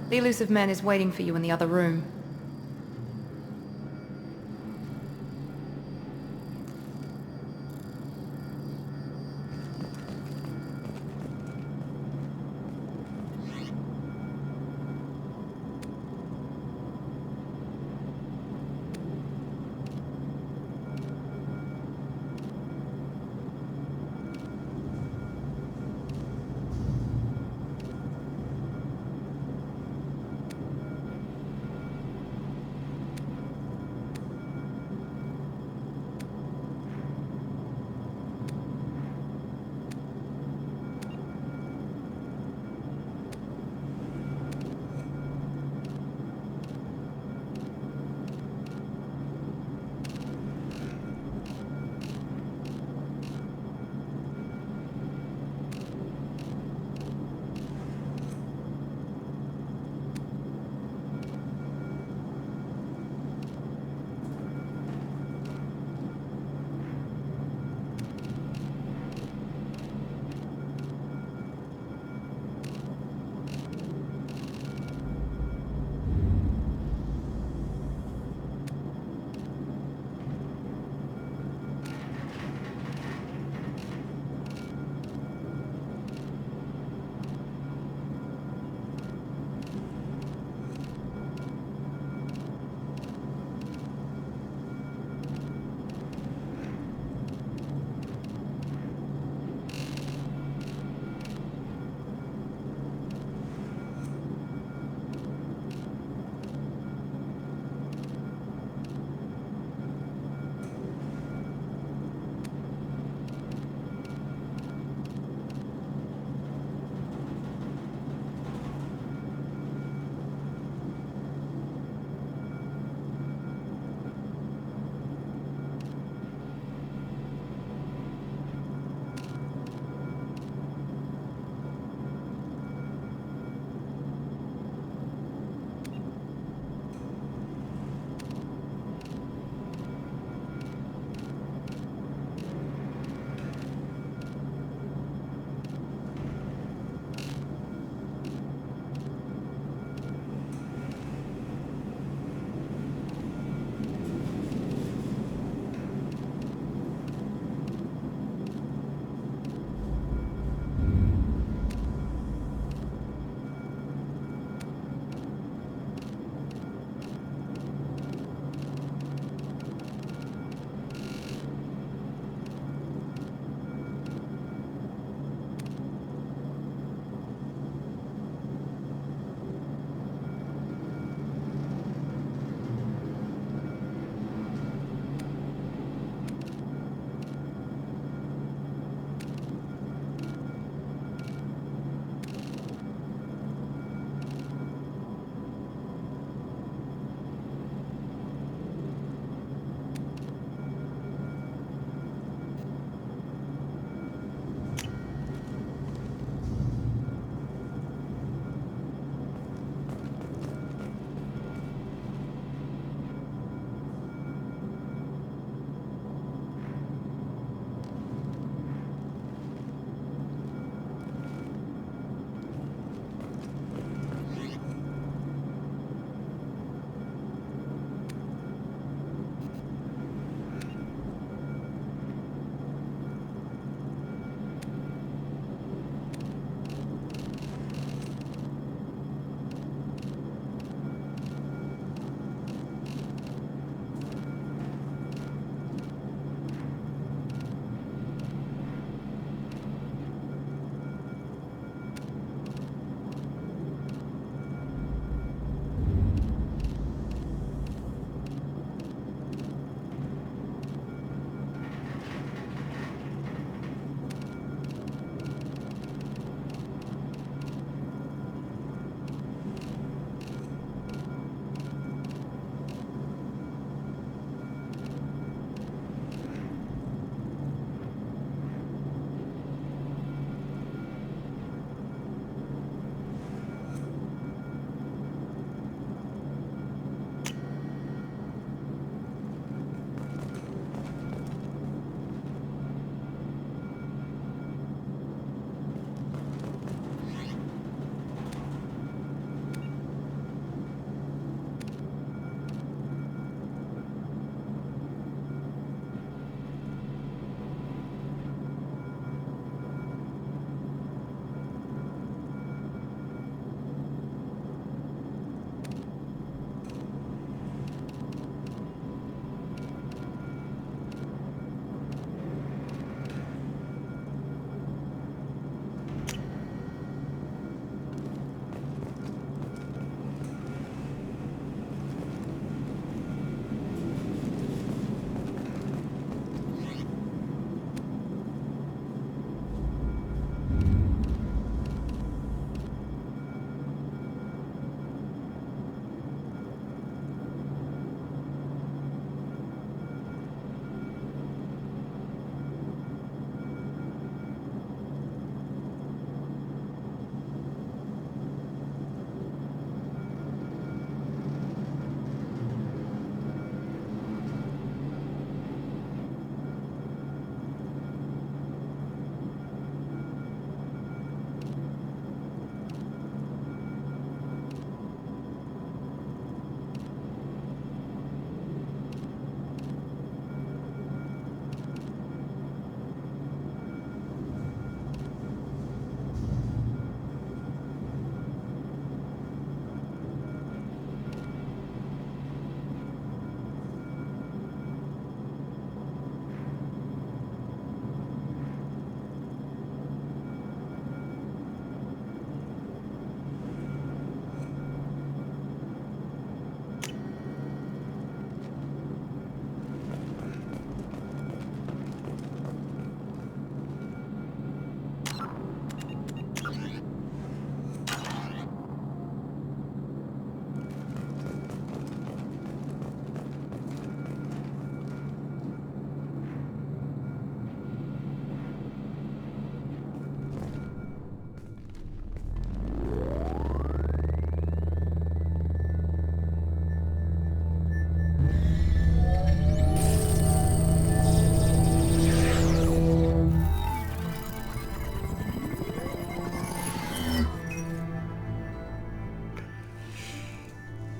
The Illusive man is waiting for you in the other room.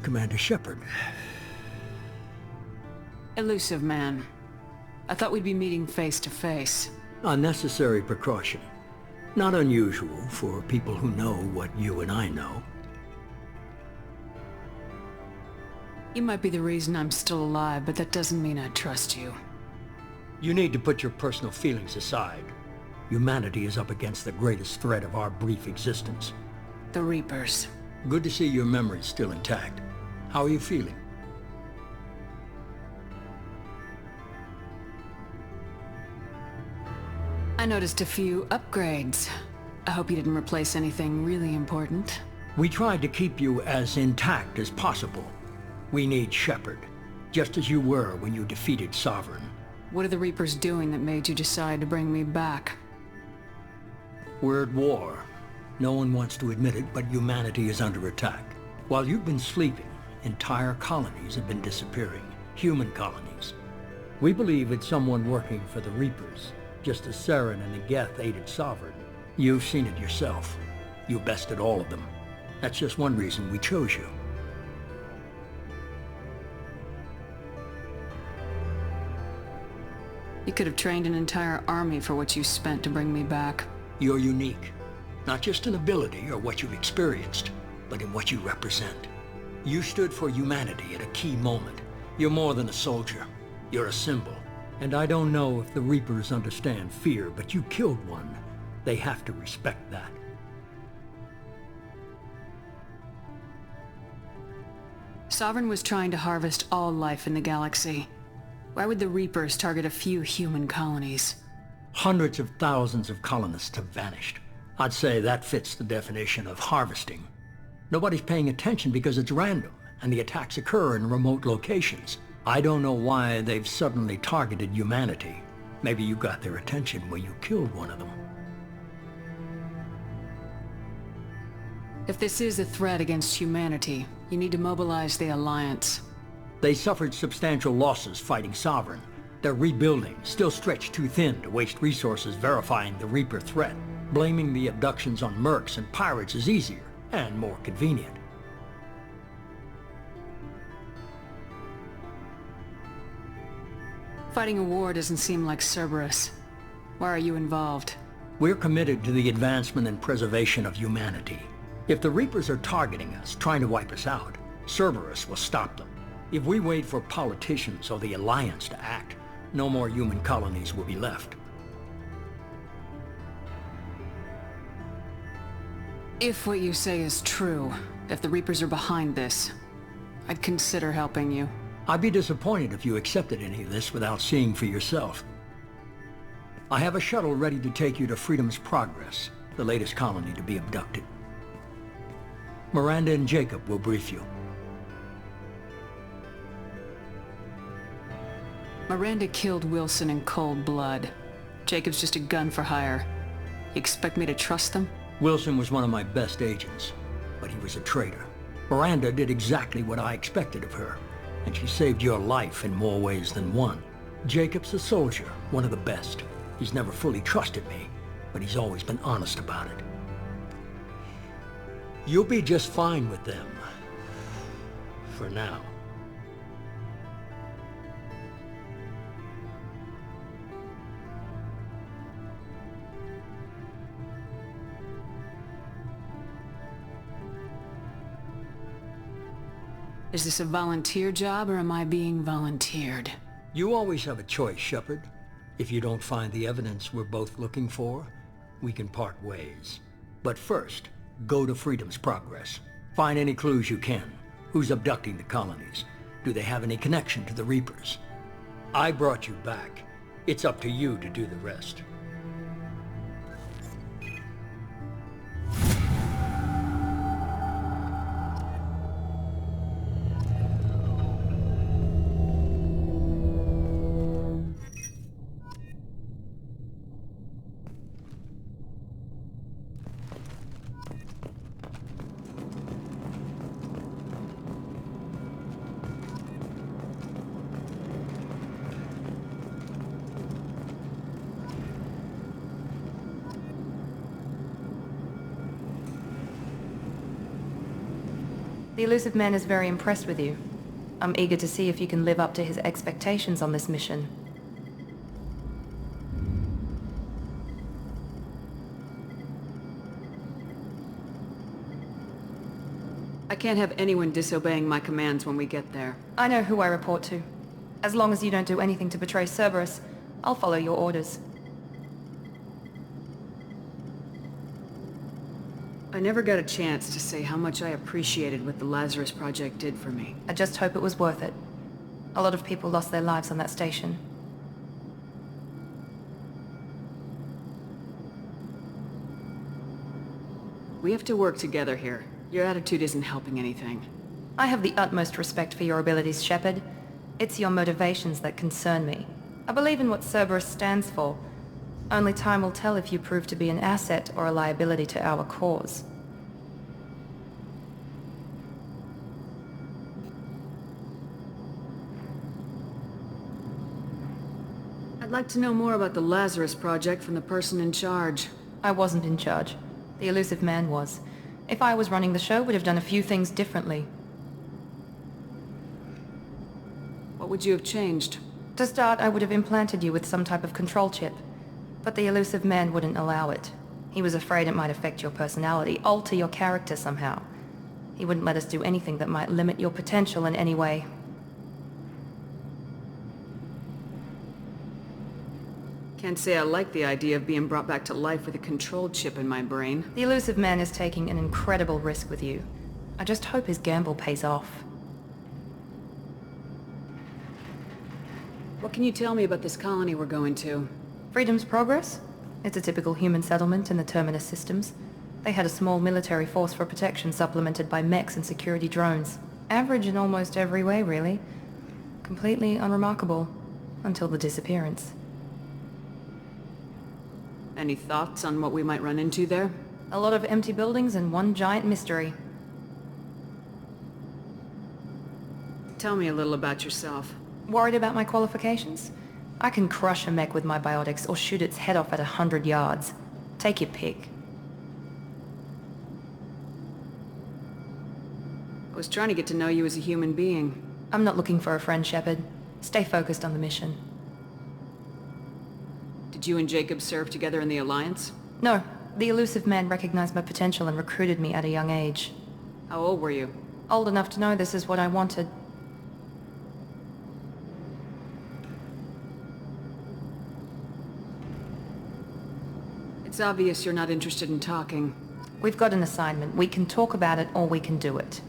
Commander Shepard. Illusive man. I thought we'd be meeting face to face. A necessary precaution. Not unusual for people who know what you and I know. You might be the reason I'm still alive, but that doesn't mean I trust you. You need to put your personal feelings aside. Humanity is up against the greatest threat of our brief existence. The Reapers. Good to see your memory's still intact. How are you feeling? I noticed a few upgrades. I hope you didn't replace anything really important. We tried to keep you as intact as possible. We need Shepard, just as you were when you defeated Sovereign. What are the Reapers doing that made you decide to bring me back? We're at war. No one wants to admit it, but humanity is under attack. While you've been sleeping, entire colonies have been disappearing. Human colonies. We believe it's someone working for the Reapers, just as Saren and the Geth aided Sovereign. You've seen it yourself. You bested all of them. That's just one reason we chose you. You could have trained an entire army for what you spent to bring me back. You're unique. Not just in ability or what you've experienced, but in what you represent. You stood for humanity at a key moment. You're more than a soldier. You're a symbol. And I don't know if the Reapers understand fear, but you killed one. They have to respect that. Sovereign was trying to harvest all life in the galaxy. Why would the Reapers target a few human colonies? Hundreds of thousands of colonists have vanished. I'd say that fits the definition of harvesting. Nobody's paying attention because it's random, and the attacks occur in remote locations. I don't know why they've suddenly targeted humanity. Maybe you got their attention when you killed one of them. If this is a threat against humanity, you need to mobilize the Alliance. They suffered substantial losses fighting Sovereign. They're rebuilding, still stretched too thin to waste resources verifying the Reaper threat. Blaming the abductions on mercs and pirates is easier and more convenient. Fighting a war doesn't seem like Cerberus. Why are you involved? We're committed to the advancement and preservation of humanity. If the Reapers are targeting us, trying to wipe us out, Cerberus will stop them. If we wait for politicians or the Alliance to act, no more human colonies will be left. If what you say is true, if the Reapers are behind this, I'd consider helping you. I'd be disappointed if you accepted any of this without seeing for yourself. I have a shuttle ready to take you to Freedom's Progress, the latest colony to be abducted. Miranda and Jacob will brief you. Miranda killed Wilson in cold blood. Jacob's just a gun for hire. You expect me to trust them? Wilson was one of my best agents, but he was a traitor. Miranda did exactly what I expected of her, and she saved your life in more ways than one. Jacob's a soldier, one of the best. He's never fully trusted me, but he's always been honest about it. You'll be just fine with them. For now. Is this a volunteer job, or am I being volunteered? You always have a choice, Shepard. If you don't find the evidence we're both looking for, we can part ways. But first, go to Freedom's Progress. Find any clues you can. Who's abducting the colonies? Do they have any connection to the Reapers? I brought you back. It's up to you to do the rest. The Illusive Man is very impressed with you. I'm eager to see if you can live up to his expectations on this mission. I can't have anyone disobeying my commands when we get there. I know who I report to. As long as you don't do anything to betray Cerberus, I'll follow your orders. I never got a chance to say how much I appreciated what the Lazarus Project did for me. I just hope it was worth it. A lot of people lost their lives on that station. We have to work together here. Your attitude isn't helping anything. I have the utmost respect for your abilities, Shepard. It's your motivations that concern me. I believe in what Cerberus stands for. Only time will tell if you prove to be an asset or a liability to our cause. I'd like to know more about the Lazarus Project from the person in charge. I wasn't in charge. The Illusive Man was. If I was running the show, would have done a few things differently. What would you have changed? To start, I would have implanted you with some type of control chip. But the Illusive Man wouldn't allow it. He was afraid it might affect your personality, alter your character somehow. He wouldn't let us do anything that might limit your potential in any way. Can't say I like the idea of being brought back to life with a control chip in my brain. The Illusive Man is taking an incredible risk with you. I just hope his gamble pays off. What can you tell me about this colony we're going to? Freedom's Progress? It's a typical human settlement in the Terminus systems. They had a small military force for protection supplemented by mechs and security drones. Average in almost every way, really. Completely unremarkable. Until the disappearance. Any thoughts on what we might run into there? A lot of empty buildings and one giant mystery. Tell me a little about yourself. Worried about my qualifications? I can crush a mech with my biotics or shoot its head off at 100 yards. Take your pick. I was trying to get to know you as a human being. I'm not looking for a friend, Shepard. Stay focused on the mission. Did you and Jacob serve together in the Alliance? No, the Illusive Man recognized my potential and recruited me at a young age. How old were you? Old enough to know this is what I wanted. It's obvious you're not interested in talking. We've got an assignment. We can talk about it or we can do it.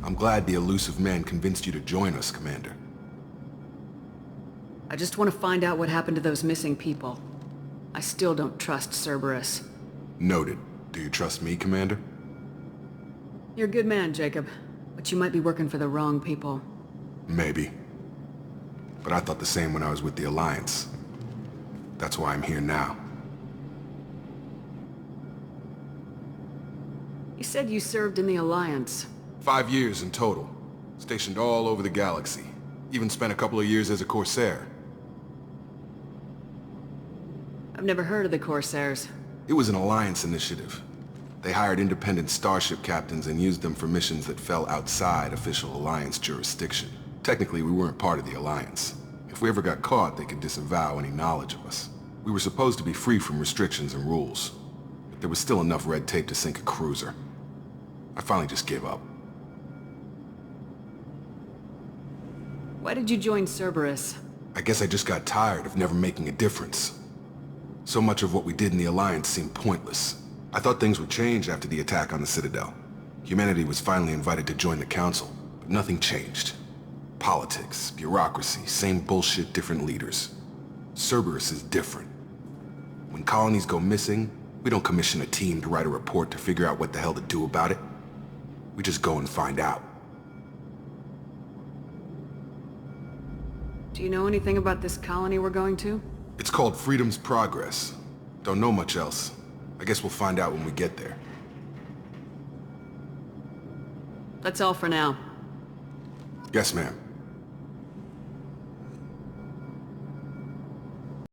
I'm glad the Illusive Man convinced you to join us, Commander. I just want to find out what happened to those missing people. I still don't trust Cerberus. Noted. Do you trust me, Commander? You're a good man, Jacob. But you might be working for the wrong people. Maybe. But I thought the same when I was with the Alliance. That's why I'm here now. You said you served in the Alliance. 5 years in total. Stationed all over the galaxy. Even spent a couple of years as a Corsair. I've never heard of the Corsairs. It was an Alliance initiative. They hired independent starship captains and used them for missions that fell outside official Alliance jurisdiction. Technically, we weren't part of the Alliance. If we ever got caught, they could disavow any knowledge of us. We were supposed to be free from restrictions and rules. But there was still enough red tape to sink a cruiser. I finally just gave up. Why did you join Cerberus? I guess I just got tired of never making a difference. So much of what we did in the Alliance seemed pointless. I thought things would change after the attack on the Citadel. Humanity was finally invited to join the Council, but nothing changed. Politics, bureaucracy, same bullshit, different leaders. Cerberus is different. When colonies go missing, we don't commission a team to write a report to figure out what the hell to do about it. We just go and find out. Do you know anything about this colony we're going to? It's called Freedom's Progress. Don't know much else. I guess we'll find out when we get there. That's all for now. Yes, ma'am.